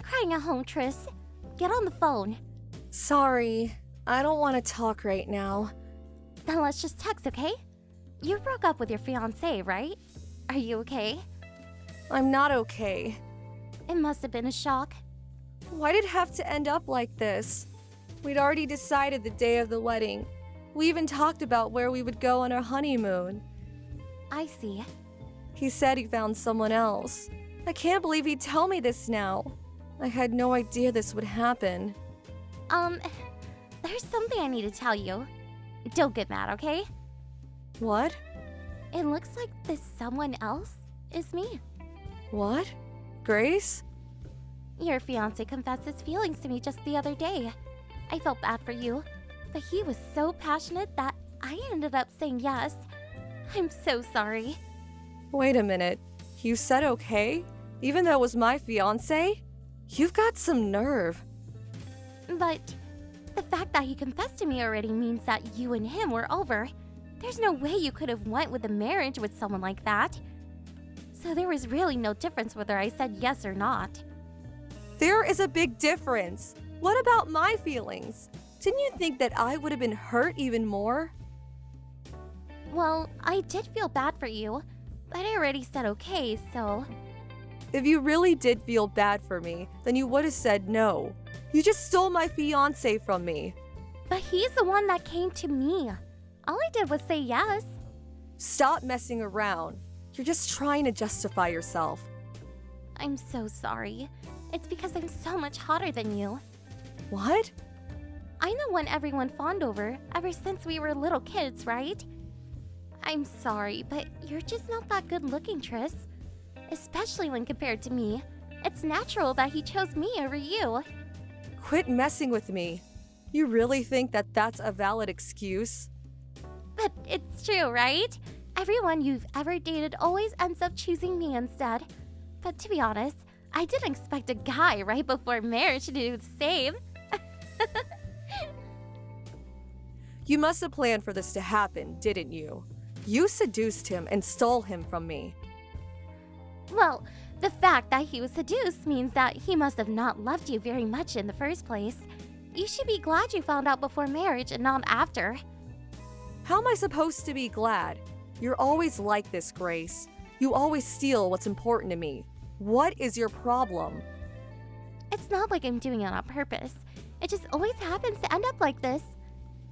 crying at home, Tris? Get on the phone. Sorry, I don't want to talk right now. Then let's just text, okay? You broke up with your fiance, right? Are you okay? I'm not okay. It must have been a shock. Why did it have to end up like this? We'd already decided the day of the wedding. We even talked about where we would go on our honeymoon. I see. He said he found someone else. I can't believe he'd tell me this now. I had no idea this would happen. There's something I need to tell you. Don't get mad, okay? What? It looks like this someone else is me. What? Grace? Your fiancé confessed his feelings to me just the other day. I felt bad for you, but he was so passionate that I ended up saying yes. I'm so sorry. Wait a minute. You said okay? Even though it was my fiancé? You've got some nerve. But the fact that he confessed to me already means that you and him were over. There's no way you could have went with a marriage with someone like that. So there was really no difference whether I said yes or not. There is a big difference. What about my feelings? Didn't you think that I would have been hurt even more? Well, I did feel bad for you, but I already said okay, so... If you really did feel bad for me, then you would have said no. You just stole my fiancé from me. But he's the one that came to me. All I did was say yes. Stop messing around. You're just trying to justify yourself. I'm so sorry. It's because I'm so much hotter than you. What? I'm the one everyone fawned over ever since we were little kids, right? I'm sorry, but you're just not that good looking, Tris. Especially when compared to me. It's natural that he chose me over you. Quit messing with me. You really think that that's a valid excuse? But it's true, right? Everyone you've ever dated always ends up choosing me instead. But to be honest, I didn't expect a guy right before marriage to do the same. You must have planned for this to happen, didn't you? You seduced him and stole him from me. Well, the fact that he was seduced means that he must have not loved you very much in the first place. You should be glad you found out before marriage and not after. How am I supposed to be glad? You're always like this, Grace. You always steal what's important to me. What is your problem? It's not like I'm doing it on purpose. It just always happens to end up like this.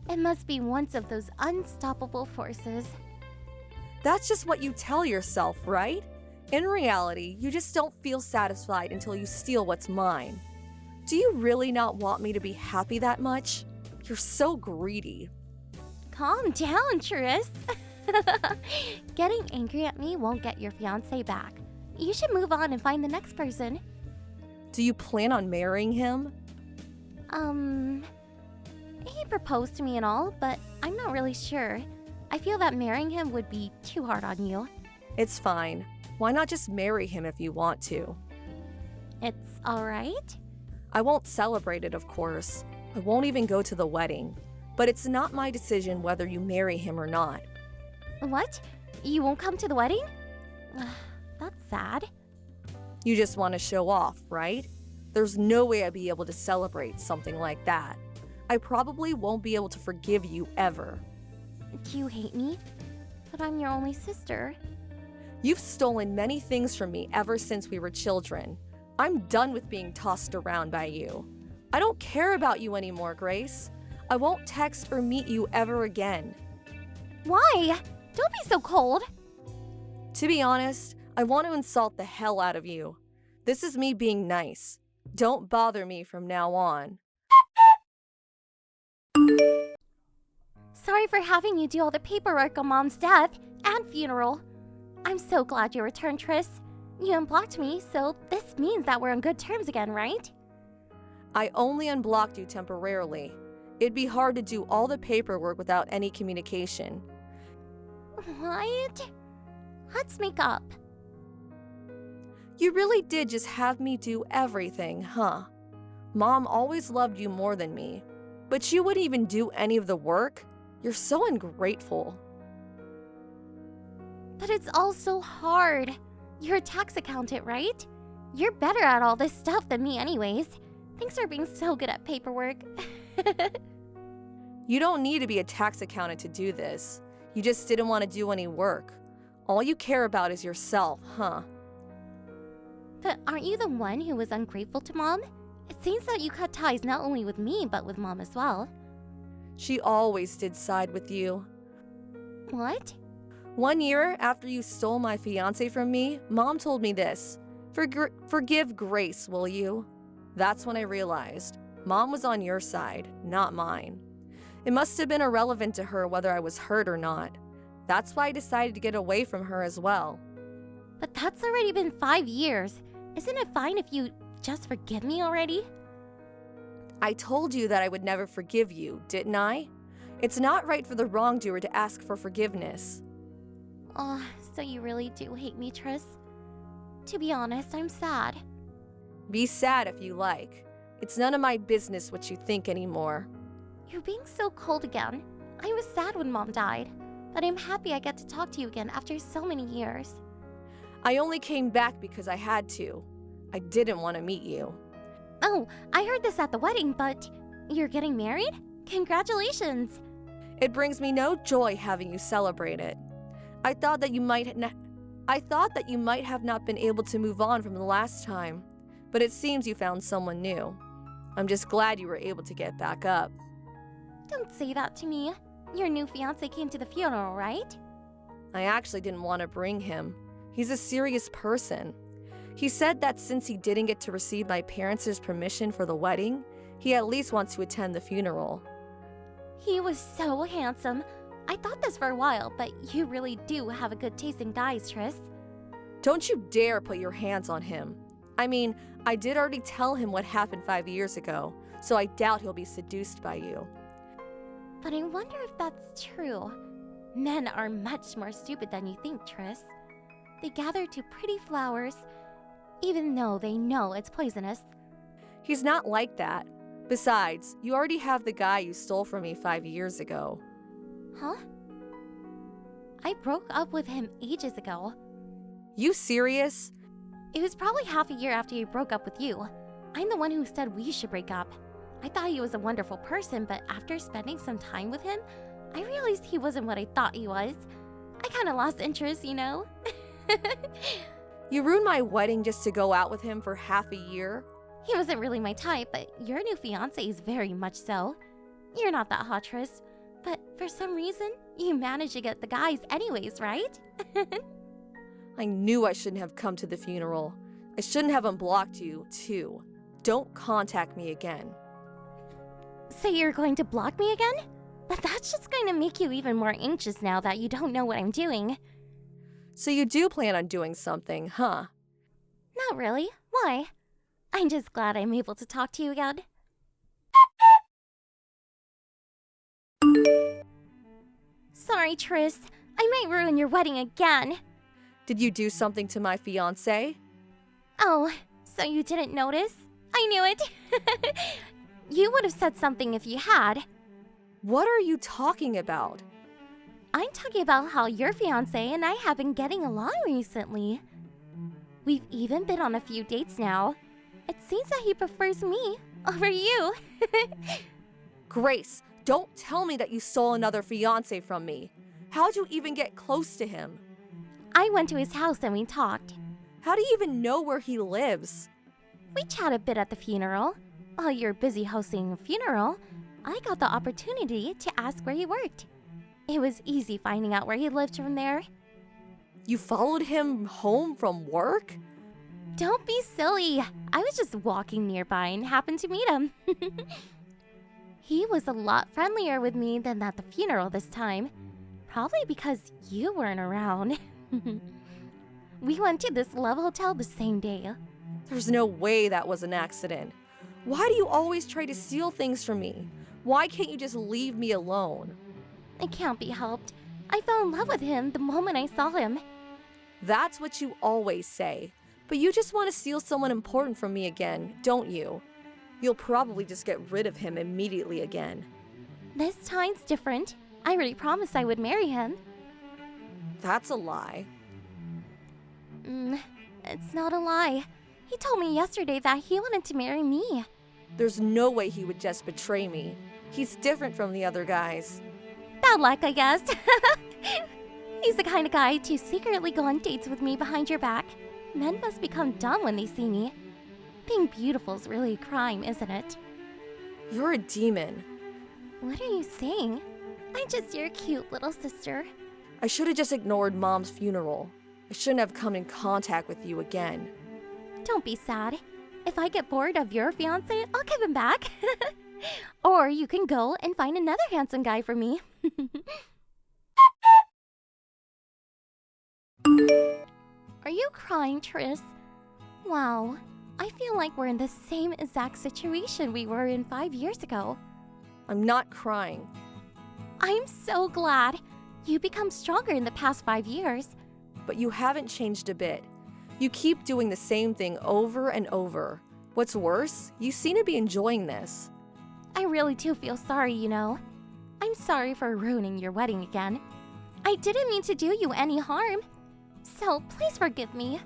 It must be one of those unstoppable forces. That's just what you tell yourself, right? In reality, you just don't feel satisfied until you steal what's mine. Do you really not want me to be happy that much? You're so greedy. Calm down, Tris. Getting angry at me won't get your fiancé back. You should move on and find the next person. Do you plan on marrying him? He proposed to me and all, but I'm not really sure. I feel that marrying him would be too hard on you. It's fine. Why not just marry him if you want to? It's alright? I won't celebrate it, of course. I won't even go to the wedding. But it's not my decision whether you marry him or not. What? You won't come to the wedding? That's sad. You just want to show off, right? There's no way I'd be able to celebrate something like that. I probably won't be able to forgive you ever. Do you hate me? But I'm your only sister. You've stolen many things from me ever since we were children. I'm done with being tossed around by you. I don't care about you anymore, Grace. I won't text or meet you ever again. Why? Don't be so cold. To be honest, I want to insult the hell out of you. This is me being nice. Don't bother me from now on. Sorry for having you do all the paperwork on Mom's death and funeral. I'm so glad you returned, Tris. You unblocked me, so this means that we're on good terms again, right? I only unblocked you temporarily. It'd be hard to do all the paperwork without any communication. What? Let's make up. You really did just have me do everything, huh? Mom always loved you more than me, but you wouldn't even do any of the work? You're so ungrateful. But it's all so hard. You're a tax accountant, right? You're better at all this stuff than me anyways. Thanks for being so good at paperwork. You don't need to be a tax accountant to do this. You just didn't want to do any work. All you care about is yourself, huh? But aren't you the one who was ungrateful to Mom? It seems that you cut ties not only with me, but with Mom as well. She always did side with you. What? 1 year after you stole my fiance from me, Mom told me this. Forgive Grace, will you? That's when I realized Mom was on your side, not mine. It must have been irrelevant to her whether I was hurt or not. That's why I decided to get away from her as well. But that's already been 5 years. Isn't it fine if you just forgive me already? I told you that I would never forgive you, didn't I? It's not right for the wrongdoer to ask for forgiveness. Oh, so you really do hate me, Tris? To be honest, I'm sad. Be sad if you like. It's none of my business what you think anymore. You're being so cold again. I was sad when Mom died, but I'm happy I get to talk to you again after so many years. I only came back because I had to. I didn't want to meet you. Oh, I heard this at the wedding, but you're getting married? Congratulations! It brings me no joy having you celebrate it. I thought that you might have not been able to move on from the last time, but it seems you found someone new. I'm just glad you were able to get back up. Don't say that to me. Your new fiance came to the funeral, right? I actually didn't want to bring him. He's a serious person. He said that since he didn't get to receive my parents' permission for the wedding, he at least wants to attend the funeral. He was so handsome. I thought this for a while, but you really do have a good taste in guys, Tris. Don't you dare put your hands on him. I mean, I did already tell him what happened 5 years ago, so I doubt he'll be seduced by you. But I wonder if that's true. Men are much more stupid than you think, Tris. They gather to pretty flowers, even though they know it's poisonous. He's not like that. Besides, you already have the guy you stole from me 5 years ago. Huh? I broke up with him ages ago. You serious? It was probably half a year after he broke up with you. I'm the one who said we should break up. I thought he was a wonderful person, but after spending some time with him, I realized he wasn't what I thought he was. I kind of lost interest, you know? You ruined my wedding just to go out with him for half a year? He wasn't really my type, but your new fiance is very much so. You're not that hot, Tris. But for some reason, you managed to get the guys anyways, right? I knew I shouldn't have come to the funeral. I shouldn't have unblocked you, too. Don't contact me again. So you're going to block me again? But that's just going to make you even more anxious now that you don't know what I'm doing. So you do plan on doing something, huh? Not really. Why? I'm just glad I'm able to talk to you again. Sorry, Tris. I might ruin your wedding again. Did you do something to my fiancé? Oh, so you didn't notice? I knew it. You would have said something if you had. What are you talking about? I'm talking about how your fiancé and I have been getting along recently. We've even been on a few dates now. It seems that he prefers me over you. Grace, don't tell me that you stole another fiancé from me. How'd you even get close to him? I went to his house and we talked. How do you even know where he lives? We chatted a bit at the funeral. While you're busy hosting a funeral, I got the opportunity to ask where he worked. It was easy finding out where he lived from there. You followed him home from work? Don't be silly. I was just walking nearby and happened to meet him. He was a lot friendlier with me than at the funeral this time. Probably because you weren't around. We went to this love hotel the same day. There's no way that was an accident. Why do you always try to steal things from me? Why can't you just leave me alone? It can't be helped. I fell in love with him the moment I saw him. That's what you always say. But you just want to steal someone important from me again, don't you? You'll probably just get rid of him immediately again. This time's different. I already promised I would marry him. That's a lie. It's not a lie. He told me yesterday that he wanted to marry me. There's no way he would just betray me. He's different from the other guys. Bad luck, I guess. He's the kind of guy to secretly go on dates with me behind your back. Men must become dumb when they see me. Being beautiful's really a crime, isn't it? You're a demon. What are you saying? I'm just your cute little sister. I should have just ignored Mom's funeral. I shouldn't have come in contact with you again. Don't be sad. If I get bored of your fiance, I'll give him back. Or you can go and find another handsome guy for me. Are you crying, Tris? Wow, I feel like we're in the same exact situation we were in 5 years ago. I'm not crying. I'm so glad. You become stronger in the past 5 years. But you haven't changed a bit. You keep doing the same thing over and over. What's worse, you seem to be enjoying this. I really do feel sorry, you know. I'm sorry for ruining your wedding again. I didn't mean to do you any harm. So please forgive me.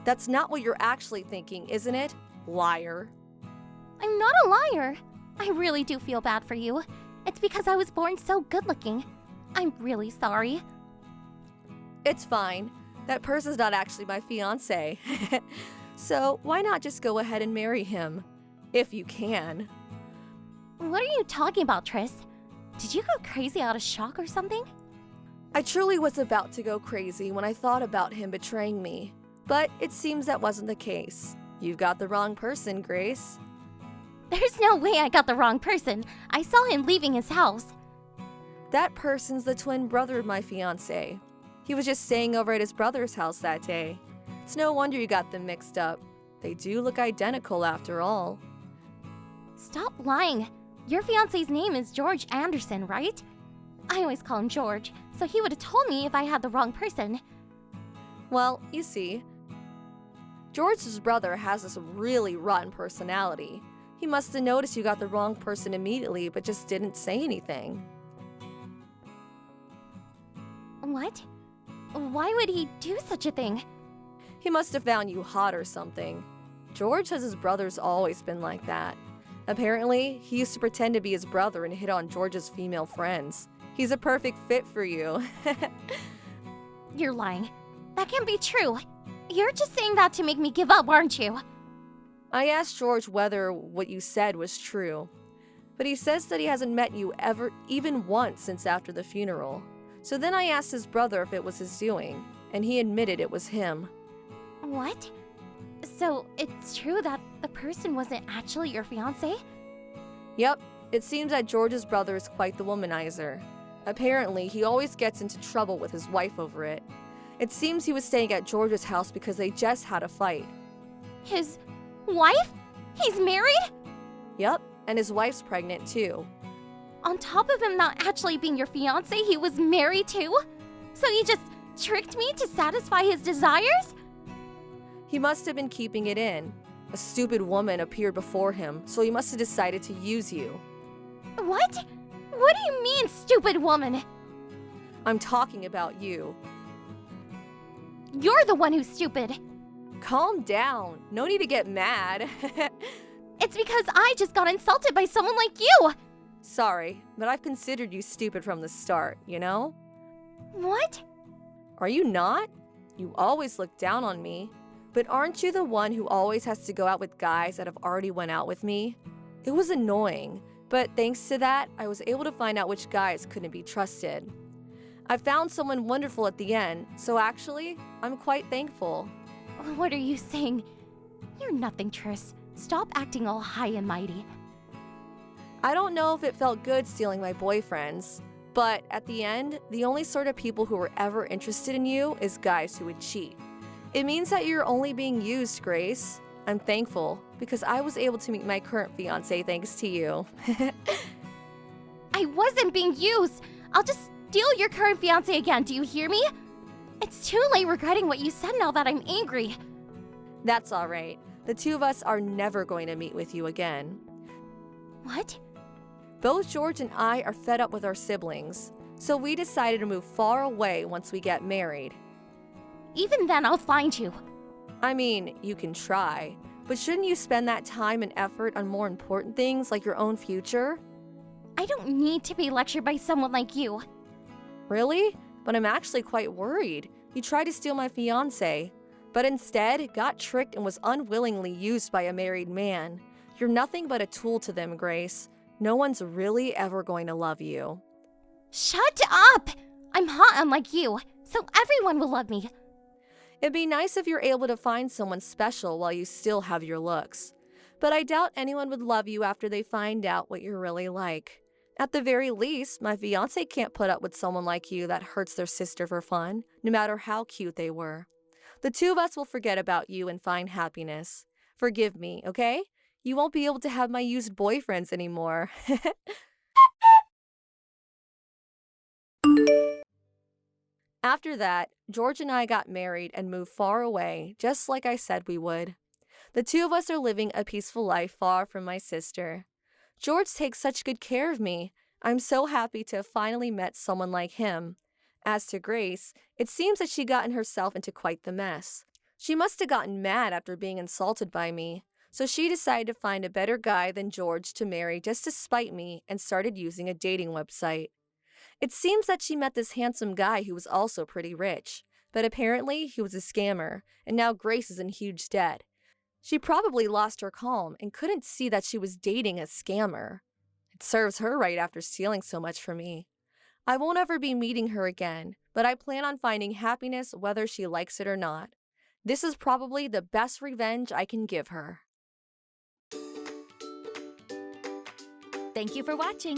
That's not what you're actually thinking, isn't it? Liar. I'm not a liar. I really do feel bad for you. It's because I was born so good-looking. I'm really sorry. It's fine. That person's not actually my fiance. So why not just go ahead and marry him? If you can. What are you talking about, Tris? Did you go crazy out of shock or something? I truly was about to go crazy when I thought about him betraying me. But it seems that wasn't the case. You've got the wrong person, Grace. There's no way I got the wrong person. I saw him leaving his house. That person's the twin brother of my fiance. He was just staying over at his brother's house that day. It's no wonder you got them mixed up. They do look identical after all. Stop lying. Your fiance's name is George Anderson, right? I always call him George, so he would have told me if I had the wrong person. Well, you see, George's brother has this really rotten personality. He must have noticed you got the wrong person immediately, but just didn't say anything. What? Why would he do such a thing? He must have found you hot or something. George says his brother's always been like that. Apparently, he used to pretend to be his brother and hit on George's female friends. He's a perfect fit for you. You're lying. That can't be true. You're just saying that to make me give up, aren't you? I asked George whether what you said was true, but he says that he hasn't met you ever, even once since after the funeral. So then I asked his brother if it was his doing, and he admitted it was him. What? So it's true that the person wasn't actually your fiancé? Yep, it seems that George's brother is quite the womanizer. Apparently, he always gets into trouble with his wife over it. It seems he was staying at George's house because they just had a fight. His wife? He's married? Yep, and his wife's pregnant too. On top of him not actually being your fiancé, he was married too? So he just tricked me to satisfy his desires? He must have been keeping it in. A stupid woman appeared before him, so he must have decided to use you. What? What do you mean, stupid woman? I'm talking about you. You're the one who's stupid. Calm down. No need to get mad. It's because I just got insulted by someone like you. Sorry, but I've considered you stupid from the start, you know? What? Are you not? You always look down on me. But aren't you the one who always has to go out with guys that have already went out with me? It was annoying, but thanks to that, I was able to find out which guys couldn't be trusted. I found someone wonderful at the end, so actually, I'm quite thankful. What are you saying? You're nothing, Tris. Stop acting all high and mighty. I don't know if it felt good stealing my boyfriends, but at the end, the only sort of people who were ever interested in you is guys who would cheat. It means that you're only being used, Grace. I'm thankful because I was able to meet my current fiance thanks to you. I wasn't being used. I'll just steal your current fiancé again, do you hear me? It's too late regretting what you said now that I'm angry. That's all right. The two of us are never going to meet with you again. What? Both George and I are fed up with our siblings, so we decided to move far away once we get married. Even then, I'll find you. I mean, you can try, but shouldn't you spend that time and effort on more important things like your own future? I don't need to be lectured by someone like you. Really? But I'm actually quite worried. You tried to steal my fiance, but instead got tricked and was unwillingly used by a married man. You're nothing but a tool to them, Grace. No one's really ever going to love you. Shut up! I'm hot unlike you, so everyone will love me. It'd be nice if you're able to find someone special while you still have your looks. But I doubt anyone would love you after they find out what you're really like. At the very least, my fiance can't put up with someone like you that hurts their sister for fun, no matter how cute they were. The two of us will forget about you and find happiness. Forgive me, okay? You won't be able to have my used boyfriends anymore. After that, George and I got married and moved far away, just like I said we would. The two of us are living a peaceful life far from my sister. George takes such good care of me. I'm so happy to have finally met someone like him. As to Grace, it seems that she gotten herself into quite the mess. She must have gotten mad after being insulted by me, so she decided to find a better guy than George to marry just to spite me and started using a dating website. It seems that she met this handsome guy who was also pretty rich, but apparently he was a scammer, and now Grace is in huge debt. She probably lost her calm and couldn't see that she was dating a scammer. It serves her right after stealing so much from me. I won't ever be meeting her again, but I plan on finding happiness whether she likes it or not. This is probably the best revenge I can give her. Thank you for watching.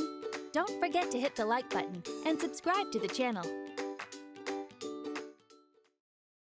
Don't forget to hit the like button and subscribe to the channel.